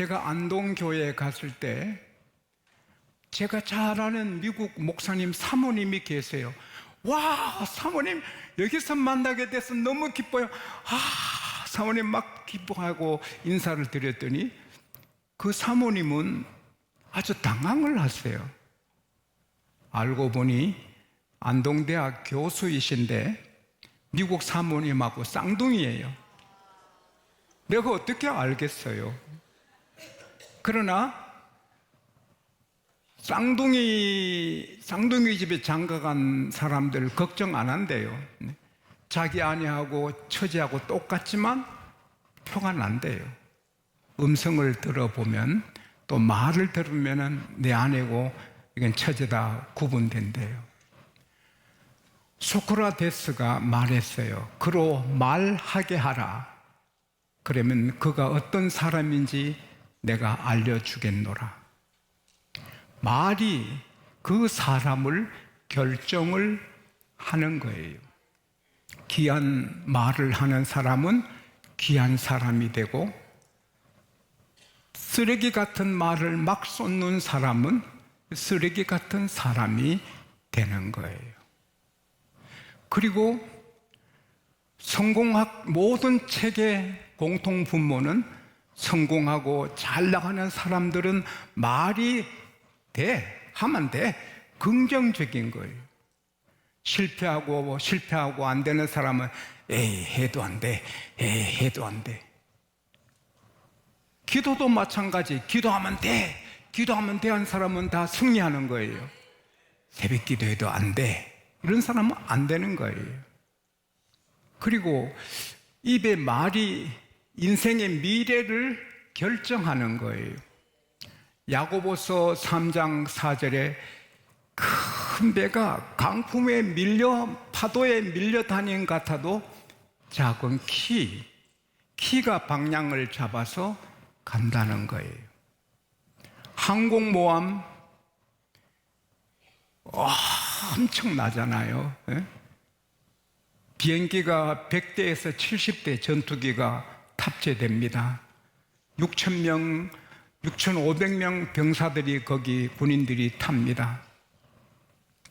제가 안동교회에 갔을 때 제가 잘 아는 미국 목사님 사모님이 계세요. 와, 사모님 여기서 만나게 돼서 너무 기뻐요. 사모님 막 기뻐하고 인사를 드렸더니 그 사모님은 아주 당황을 하세요. 알고 보니 안동대학 교수이신데 미국 사모님하고 쌍둥이에요. 내가 어떻게 알겠어요? 그러나 쌍둥이 집에 장가간 사람들 걱정 안 한대요. 자기 아내하고 처제하고 똑같지만 표가 난대요. 음성을 들어보면 또 말을 들으면 내 아내고 이건 처제다 구분된대요. 소크라테스가 말했어요. 그로 말하게 하라. 그러면 그가 어떤 사람인지 내가 알려주겠노라. 말이 그 사람을 결정을 하는 거예요. 귀한 말을 하는 사람은 귀한 사람이 되고, 쓰레기 같은 말을 막 쏟는 사람은 쓰레기 같은 사람이 되는 거예요. 그리고 성공학 모든 책의 공통 분모는 성공하고 잘 나가는 사람들은 말이 하면 돼. 긍정적인 거예요. 실패하고 안 되는 사람은 에이, 해도 안 돼. 에이, 해도 안 돼. 기도도 마찬가지. 기도하면 돼. 기도하면 돼 한 사람은 다 승리하는 거예요. 새벽 기도해도 안 돼. 이런 사람은 안 되는 거예요. 그리고 입의 말이 인생의 미래를 결정하는 거예요. 야고보서 3장 4절에 큰 배가 강풍에 파도에 밀려 다닌 같아도 작은 키가 방향을 잡아서 간다는 거예요. 항공모함 엄청나잖아요. 비행기가 100대에서 70대 전투기가 탑재됩니다. 6,500명 병사들이 거기 군인들이 탑니다.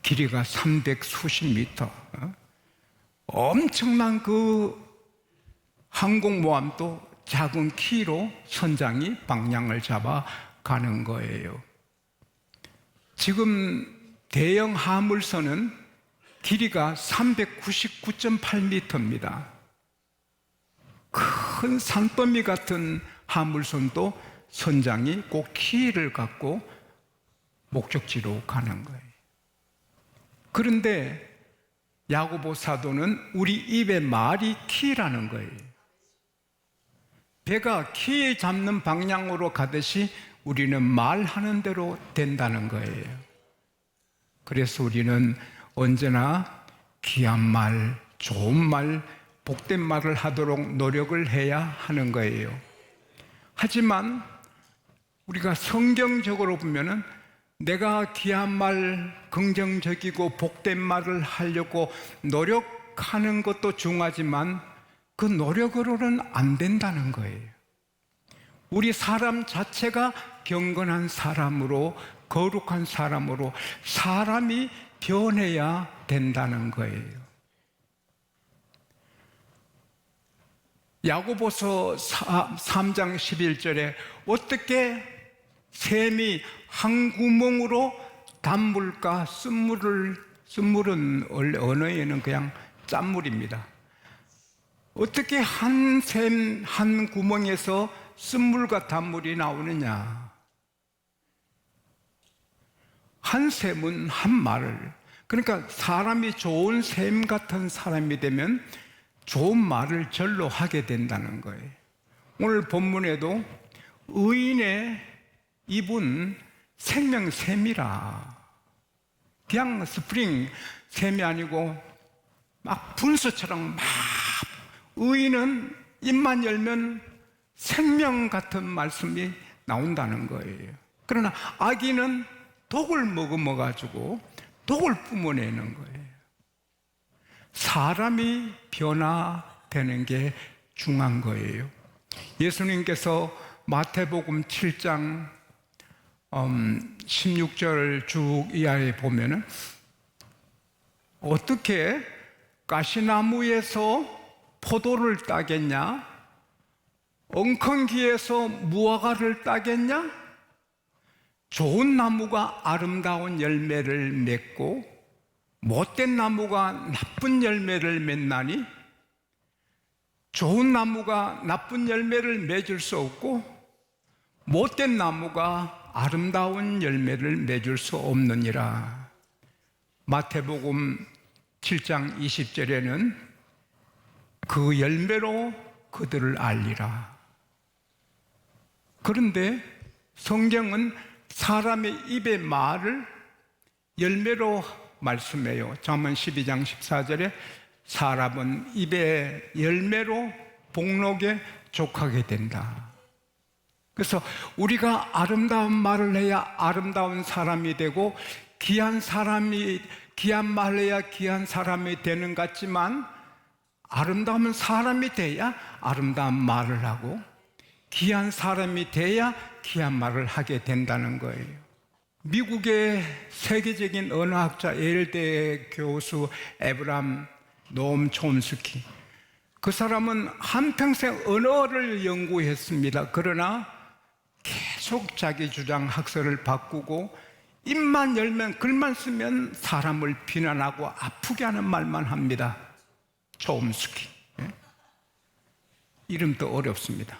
길이가 300 수십 미터. 엄청난 그 항공모함도 작은 키로 선장이 방향을 잡아 가는 거예요. 지금 대형 화물선은 길이가 399.8m입니다. 큰 산더미 같은 화물선도 선장이 꼭 키를 갖고 목적지로 가는 거예요. 그런데 야고보 사도는 우리 입의 말이 키라는 거예요. 배가 키 잡는 방향으로 가듯이 우리는 말하는 대로 된다는 거예요. 그래서 우리는 언제나 귀한 말, 좋은 말, 복된 말을 하도록 노력을 해야 하는 거예요. 하지만 우리가 성경적으로 보면은 내가 귀한 말, 긍정적이고 복된 말을 하려고 노력하는 것도 중요하지만 그 노력으로는 안 된다는 거예요. 우리 사람 자체가 경건한 사람으로, 거룩한 사람으로 사람이 변해야 된다는 거예요. 야고보서 3장 11절에 어떻게 샘이 한 구멍으로 단물과 쓴물은 원래 언어에는 그냥 짠물입니다. 어떻게 한 구멍에서 쓴물과 단물이 나오느냐? 한 샘은 한 말을, 그러니까 사람이 좋은 샘 같은 사람이 되면 좋은 말을 절로 하게 된다는 거예요. 오늘 본문에도 의인의 입은 생명샘이라, 그냥 스프링 샘이 아니고 막 분수처럼 막, 의인은 입만 열면 생명 같은 말씀이 나온다는 거예요. 그러나 악인은 독을 머금어가지고 독을 뿜어내는 거예요. 사람이 변화되는 게 중요한 거예요. 예수님께서 마태복음 7장 16절 쭉 이하에 보면은 어떻게 가시나무에서 포도를 따겠냐? 엉겅퀴에서 무화과를 따겠냐? 좋은 나무가 아름다운 열매를 맺고 못된 나무가 나쁜 열매를 맺나니 좋은 나무가 나쁜 열매를 맺을 수 없고 못된 나무가 아름다운 열매를 맺을 수 없느니라. 마태복음 7장 20절에는 그 열매로 그들을 알리라. 그런데 성경은 사람의 입의 말을 열매로 말씀해요. 잠언 12장 14절에 사람은 입의 열매로 복록에 족하게 된다. 그래서 우리가 아름다운 말을 해야 아름다운 사람이 되고 귀한 말을 해야 귀한 사람이 되는 것 같지만 아름다운 사람이 돼야 아름다운 말을 하고 귀한 사람이 돼야 귀한 말을 하게 된다는 거예요. 미국의 세계적인 언어학자 예일대 교수 에브람 노엄 촘스키, 그 사람은 한평생 언어를 연구했습니다. 그러나 계속 자기 주장 학설을 바꾸고 입만 열면 글만 쓰면 사람을 비난하고 아프게 하는 말만 합니다. 촘스키. 이름도 어렵습니다.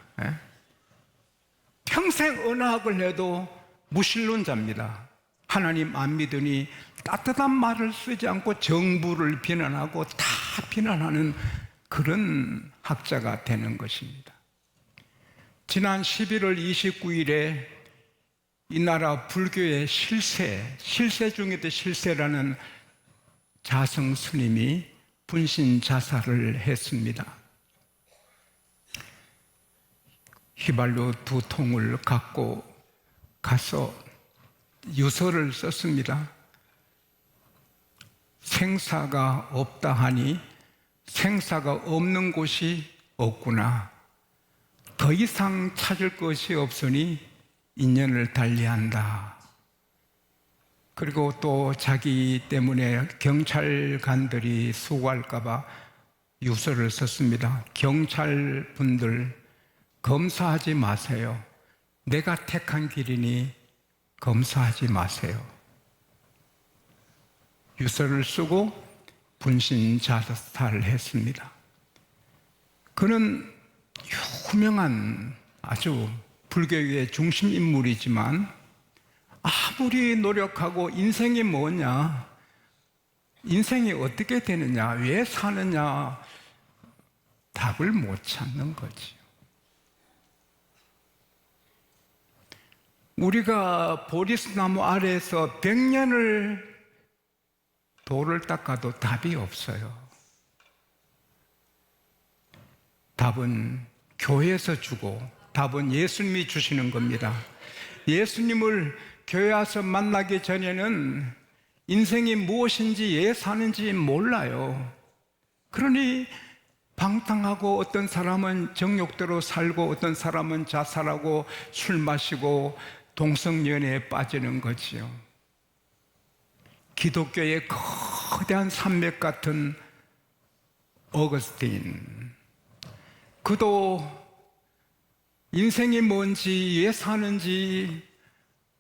평생 언어학을 해도 무신론자입니다. 하나님 안 믿으니 따뜻한 말을 쓰지 않고 정부를 비난하고 다 비난하는 그런 학자가 되는 것입니다. 지난 11월 29일에 이 나라 불교의 실세 중에도 실세라는 자성 스님이 분신 자살을 했습니다. 휘발유 2통을 갖고 가서 유서를 썼습니다. 생사가 없다 하니 생사가 없는 곳이 없구나. 더 이상 찾을 것이 없으니 인연을 달리한다. 그리고 또 자기 때문에 경찰관들이 수고할까봐 유서를 썼습니다. 경찰분들 검사하지 마세요. 내가 택한 길이니 검사하지 마세요. 유서를 쓰고 분신 자살을 했습니다. 그는 유명한 아주 불교의 중심 인물이지만 아무리 노력하고 인생이 뭐냐, 인생이 어떻게 되느냐, 왜 사느냐 답을 못 찾는 거지요. 우리가 보리스나무 아래에서 100년을 돌을 닦아도 답이 없어요. 답은 교회에서 주고 답은 예수님이 주시는 겁니다. 예수님을 교회 와서 만나기 전에는 인생이 무엇인지 왜 사는지 몰라요. 그러니 방탕하고 어떤 사람은 정욕대로 살고 어떤 사람은 자살하고 술 마시고 동성연애에 빠지는 거지요. 기독교의 거대한 산맥 같은 어거스틴, 그도 인생이 뭔지, 왜 사는지,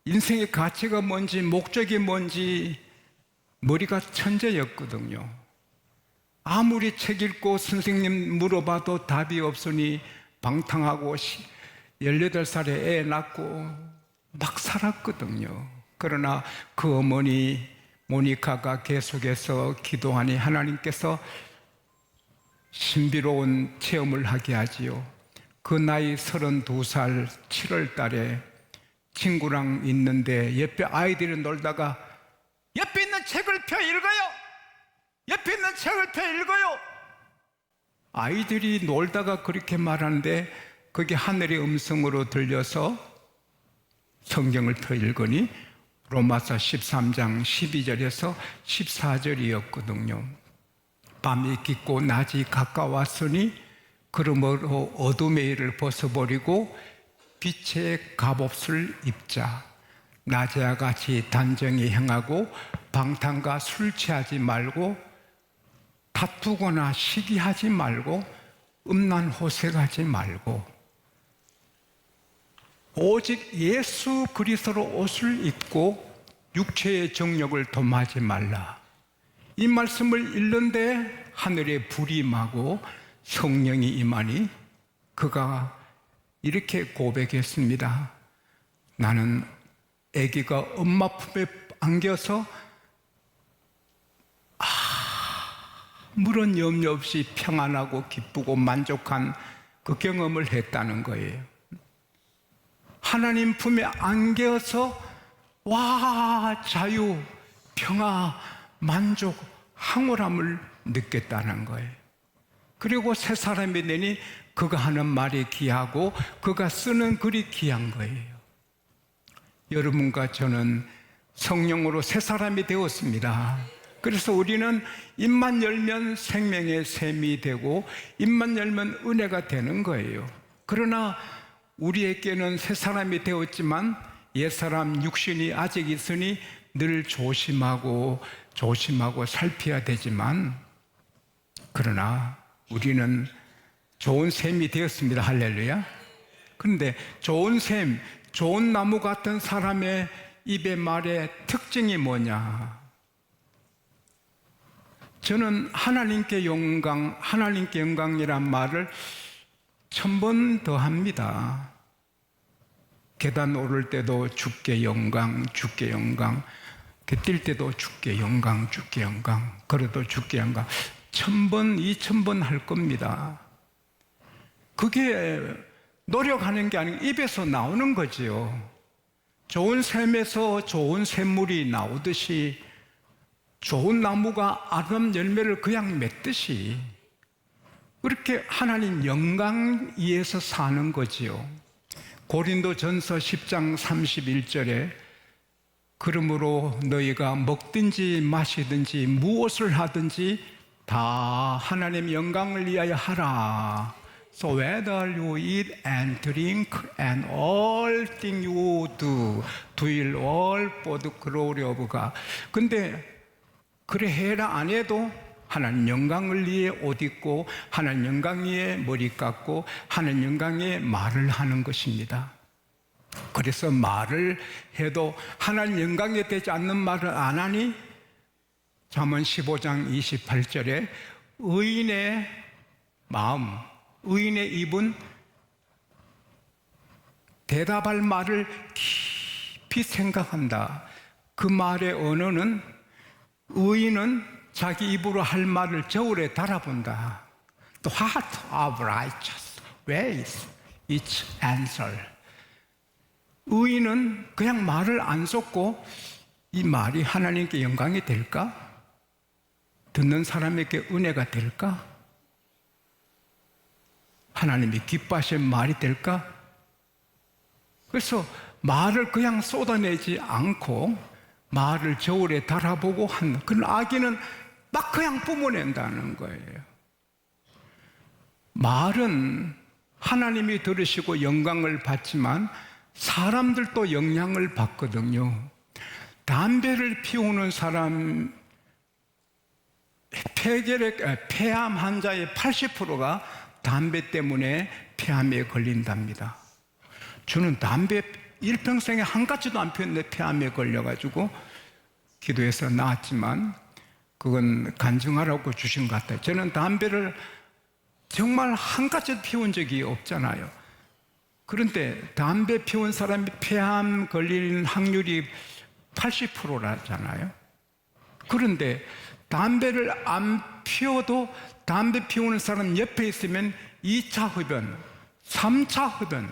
인생의 가치가 뭔지, 목적이 뭔지 머리가 천재였거든요. 아무리 책 읽고 선생님 물어봐도 답이 없으니 방탕하고 18살에 애 낳고 막 살았거든요. 그러나 그 어머니 모니카가 계속해서 기도하니 하나님께서 신비로운 체험을 하게 하지요. 그 나이 32살 7월 달에 친구랑 있는데 옆에 아이들이 놀다가 옆에 있는 책을 펴 읽어요. 옆에 있는 책을 펴 읽어요. 아이들이 놀다가 그렇게 말하는데 그게 하늘의 음성으로 들려서 성경을 펴 읽으니 로마서 13장 12절에서 14절이었거든요. 밤이 깊고 낮이 가까웠으니 그러므로 어둠의 일을 벗어버리고 빛의 갑옷을 입자. 낮에와 같이 단정히 행하고 방탕과 술 취하지 말고 다투거나 시기하지 말고 음란호색하지 말고 오직 예수 그리스도로 옷을 입고 육체의 정욕을 dom하지 말라. 이 말씀을 읽는데 하늘에 불이 임하고 성령이 임하니 그가 이렇게 고백했습니다. 나는 아기가 엄마 품에 안겨서 아무런 염려 없이 평안하고 기쁘고 만족한 그 경험을 했다는 거예요. 하나님 품에 안겨서 와, 자유, 평화, 만족, 황홀함을 느꼈다는 거예요. 그리고 새 사람이 되니 그가 하는 말이 귀하고 그가 쓰는 글이 귀한 거예요. 여러분과 저는 성령으로 새 사람이 되었습니다. 그래서 우리는 입만 열면 생명의 샘이 되고 입만 열면 은혜가 되는 거예요. 그러나 우리에게는 새 사람이 되었지만 옛사람 육신이 아직 있으니 늘 조심하고 살펴야 되지만 그러나 우리는 좋은 샘이 되었습니다. 할렐루야. 그런데 좋은 샘, 좋은 나무 같은 사람의 입의 말의 특징이 뭐냐? 저는 하나님께 영광이란 말을 1000번 더 합니다. 계단 오를 때도 주께 영광, 주께 영광. 뛸 때도 주께 영광, 주께 영광. 그래도 주께 영광. 1000번, 2000번 할 겁니다. 그게 노력하는 게 아니고 입에서 나오는 거지요. 좋은 샘에서 좋은 샘물이 나오듯이 좋은 나무가 아름다운 열매를 그냥 맺듯이 그렇게 하나님 영광 위에서 사는 거지요. 고린도전서 10장 31절에 그러므로 너희가 먹든지 마시든지 무엇을 하든지 다 하나님 영광을 위하여 하라. So whether you eat and drink and all things you do it all for the glory of God. 근데 그래 해라 안 해도 하나님 영광을 위해 옷 입고 하나님 영광 위해 머리 깎고 하나님 영광 위해 말을 하는 것입니다. 그래서 말을 해도 하나님 영광에 되지 않는 말을 안 하니 잠언 15장 28절에 의인의 마음, 의인의 입은 대답할 말을 깊이 생각한다. 그 말의 언어는 의인은 자기 입으로 할 말을 저울에 달아본다. The heart of righteous weighs each answer. 의인은 그냥 말을 안 쏟고 이 말이 하나님께 영광이 될까? 듣는 사람에게 은혜가 될까? 하나님이 기뻐하시는 말이 될까? 그래서 말을 그냥 쏟아내지 않고 말을 저울에 달아보고 한다. 그런 아기는 막 그냥 뿜어낸다는 거예요. 말은 하나님이 들으시고 영광을 받지만 사람들도 영향을 받거든요. 담배를 피우는 사람 폐암 환자의 80%가 담배 때문에 폐암에 걸린답니다. 저는 담배 일평생에 한 가지도 안 피웠는데 폐암에 걸려가지고 기도해서 나았지만 그건 간증하라고 주신 것 같아요. 저는 담배를 정말 한 가지도 피운 적이 없잖아요. 그런데 담배 피운 사람이 폐암 걸리는 확률이 80%라잖아요. 그런데 담배를 안 피워도 담배 피우는 사람 옆에 있으면 2차 흡연, 3차 흡연.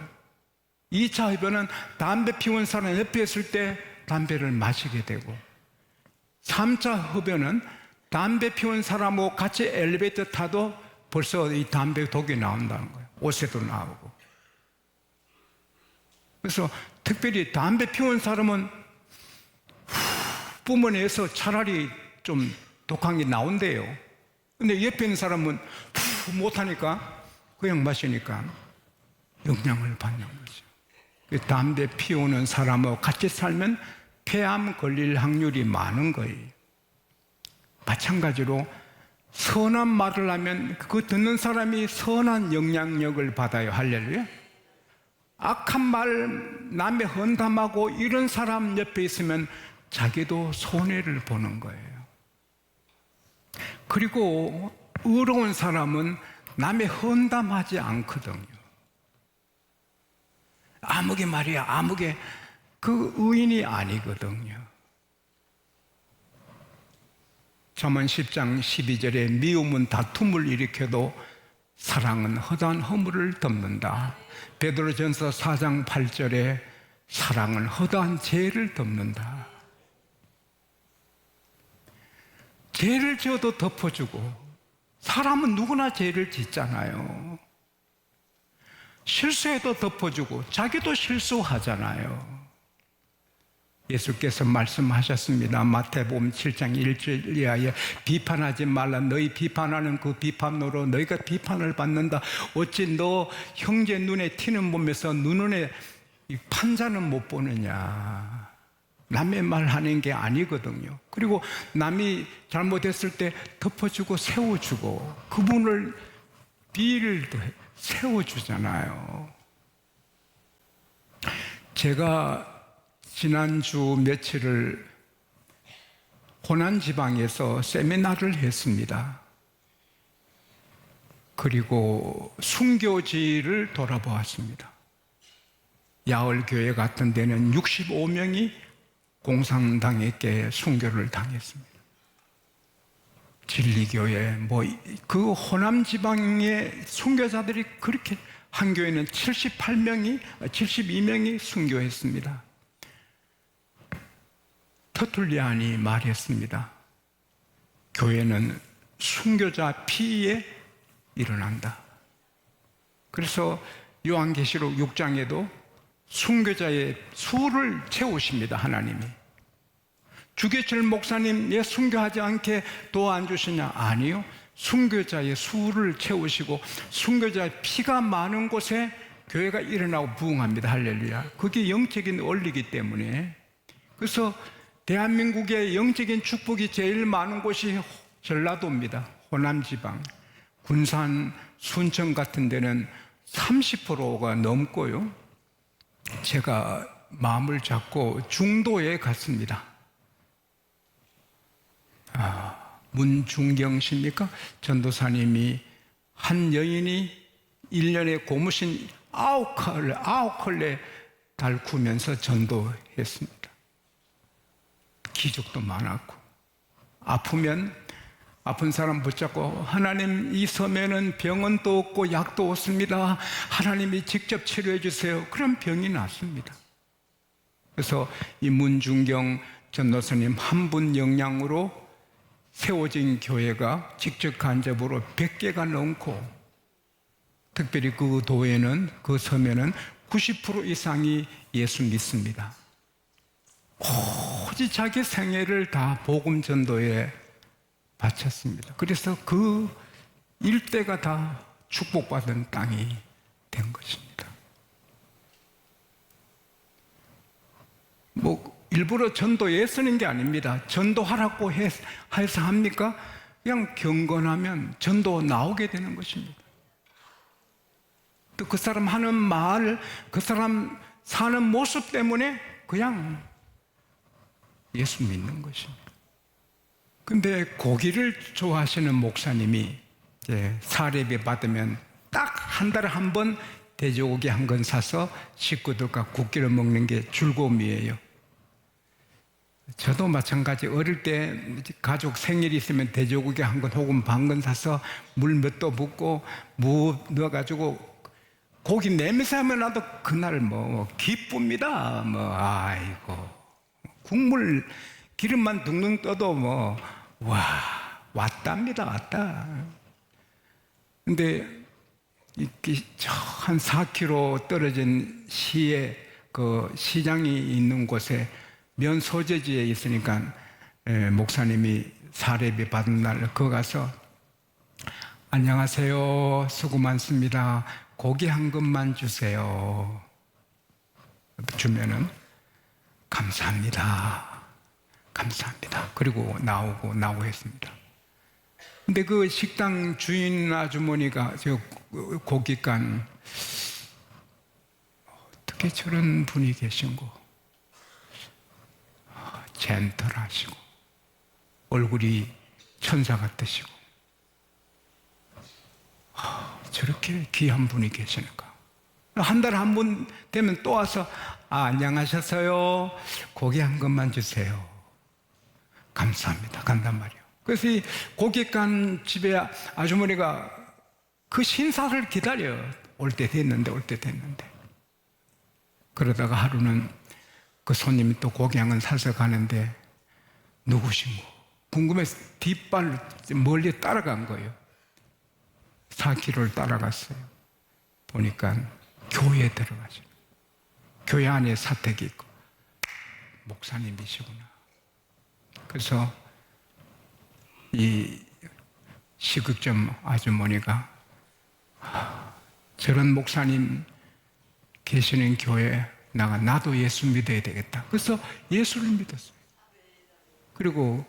2차 흡연은 담배 피우는 사람 옆에 있을 때 담배를 마시게 되고 3차 흡연은 담배 피우는 사람하고 같이 엘리베이터 타도 벌써 이 담배 독이 나온다는 거예요. 옷에도 나오고. 그래서 특별히 담배 피우는 사람은 뿜어내서 차라리 좀 독한 게 나온대요. 근데 옆에 있는 사람은 못하니까 그냥 마시니까 영향을 받는 거죠. 담배 피우는 사람하고 같이 살면 폐암 걸릴 확률이 많은 거예요. 마찬가지로 선한 말을 하면 그 듣는 사람이 선한 영향력을 받아요. 할렐루야. 악한 말, 남의 헌담하고 이런 사람 옆에 있으면 자기도 손해를 보는 거예요. 그리고 의로운 사람은 남의 헌담하지 않거든요. 아무개 말이야, 아무개 그 의인이 아니거든요. 잠언 10장 12절에 미움은 다툼을 일으켜도 사랑은 허다한 허물을 덮는다. 베드로전서 4장 8절에 사랑은 허다한 죄를 덮는다. 죄를 지어도 덮어주고, 사람은 누구나 죄를 짓잖아요. 실수해도 덮어주고 자기도 실수하잖아요. 예수께서 말씀하셨습니다. 마태복음 7장 1절 이하에 비판하지 말라. 너희 비판하는 그 비판으로 너희가 비판을 받는다. 어찌 너 형제 눈에 티는 보면서 눈에 판자는 못 보느냐. 남의 말 하는 게 아니거든요. 그리고 남이 잘못했을 때 덮어주고 세워주고 그분을 비를 세워주잖아요. 제가 지난주 며칠을 호남 지방에서 세미나를 했습니다. 그리고 순교지를 돌아보았습니다. 야월교회 같은 데는 65명이 공산당에게 순교를 당했습니다. 진리교회, 그 호남 지방의 순교자들이 그렇게, 한 교회는 72명이 순교했습니다. 터툴리안이 말했습니다. 교회는 순교자 피에 일어난다. 그래서 요한계시록 6장에도 순교자의 수를 채우십니다. 하나님이. 주계철 목사님, 예, 순교하지 않게 도와주시냐? 아니요. 순교자의 수를 채우시고 순교자의 피가 많은 곳에 교회가 일어나고 부흥합니다. 할렐루야. 그게 영적인 원리이기 때문에. 그래서 대한민국의 영적인 축복이 제일 많은 곳이 전라도입니다. 호남지방, 군산, 순천 같은 데는 30%가 넘고요. 제가 마음을 잡고 중도에 갔습니다. 문중경 씨입니까? 전도사님이 한 여인이 1년에 고무신 9컬레 달구면서 전도했습니다. 기적도 많았고, 아프면 아픈 사람 붙잡고 하나님, 이 섬에는 병원도 없고 약도 없습니다. 하나님이 직접 치료해 주세요. 그럼 병이 낫습니다. 그래서 이 문중경 전도사님 한 분 영향으로 세워진 교회가 직접 간접으로 100개가 넘고, 특별히 그 도에는, 그 섬에는 90% 이상이 예수 믿습니다. 오직 자기 생애를 다 복음 전도에 바쳤습니다. 그래서 그 일대가 다 축복받은 땅이 된 것입니다. 일부러 전도에 쓰는 게 아닙니다. 전도하라고 해서 합니까? 그냥 경건하면 전도 나오게 되는 것입니다. 또 그 사람 하는 말, 그 사람 사는 모습 때문에 그냥 예수 믿는 것입니다. 근데 고기를 좋아하시는 목사님이 사례비 받으면 딱 한 달에 한 번 돼지고기 한 건 사서 식구들과 국기를 먹는 게 즐거움이에요. 저도 마찬가지. 어릴 때 가족 생일이 있으면 돼지고기 한 건 혹은 반 건 사서 물 몇 도 붓고 무 넣어가지고 고기 냄새하면 나도 그날 기쁩니다. 아이고, 국물 기름만 둥둥 떠도 왔답니다. 왔다. 근데 한 4km 떨어진 시에 그 시장이 있는 곳에 면 소재지에 있으니까 목사님이 사례비 받은 날 거기 가서 안녕하세요, 수고 많습니다, 고기 한 근만 주세요. 주면은 감사합니다. 감사합니다. 그리고 나오고 했습니다. 근데 그 식당 주인 아주머니가 저 고깃간 어떻게 저런 분이 계신고 젠틀하시고 얼굴이 천사 같으시고 저렇게 귀한 분이 계시는가. 한 달에 한 번 되면 또 와서 안녕하셨어요. 고기 한 것만 주세요. 감사합니다. 간단 말이에요. 그래서 이 고깃간 집에 아주머니가 그 신사를 기다려요. 올 때 됐는데. 그러다가 하루는 그 손님이 또 고기 한 건 사서 가는데 누구신고 궁금해서 뒷발 멀리 따라간 거예요. 4km를 따라갔어요. 보니까 교회에 들어가죠. 교회 안에 사택이 있고 목사님이시구나. 그래서 이 식육점 아주머니가 저런 목사님 계시는 교회에 나도 예수 믿어야 되겠다. 그래서 예수를 믿었어요. 그리고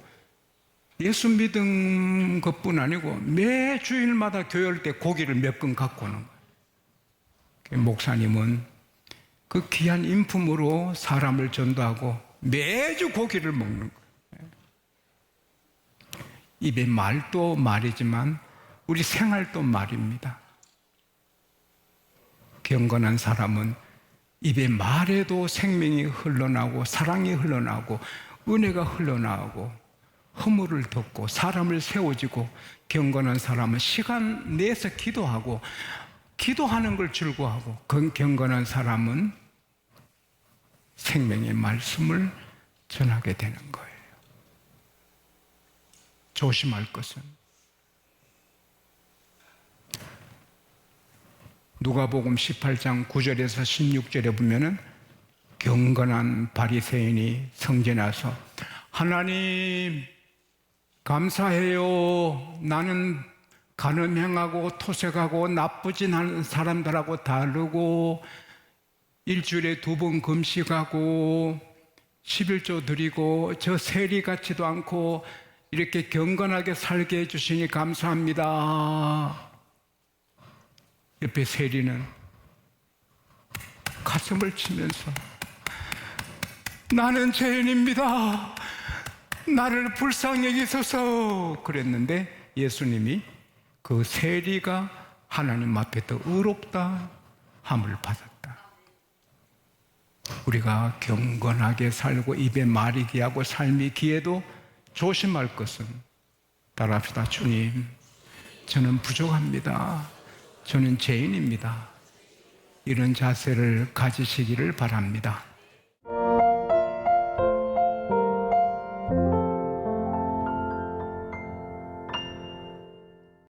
예수 믿은 것뿐 아니고 매 주일마다 교회 올 때 고기를 몇 근 갖고 오는 거예요. 목사님은 그 귀한 인품으로 사람을 전도하고 매주 고기를 먹는 거예요. 입에 말도 말이지만 우리 생활도 말입니다. 경건한 사람은 입에 말에도 생명이 흘러나오고 사랑이 흘러나오고 은혜가 흘러나오고 허물을 덮고 사람을 세워지고, 경건한 사람은 시간 내서 기도하고 기도하는 걸 즐거워하고, 경건한 사람은 생명의 말씀을 전하게 되는 거예요. 조심할 것은 누가복음 18장 9절에서 16절에 보면은 경건한 바리새인이 성전에 와서 하나님 감사해요. 나는 간음행하고 토색하고 나쁘진 않은 사람들하고 다르고 일주일에 2번 금식하고 11조 드리고 저 세리 같지도 않고 이렇게 경건하게 살게 해주시니 감사합니다. 옆에 세리는 가슴을 치면서 나는 죄인입니다. 나를 불쌍히 여기소서 그랬는데 예수님이 그 세리가 하나님 앞에 더 의롭다 함을 받았다. 우리가 경건하게 살고 입에 말이 귀하고 삶이 귀해도 조심할 것은, 따라합시다. 주님, 저는 부족합니다. 저는 죄인입니다. 이런 자세를 가지시기를 바랍니다.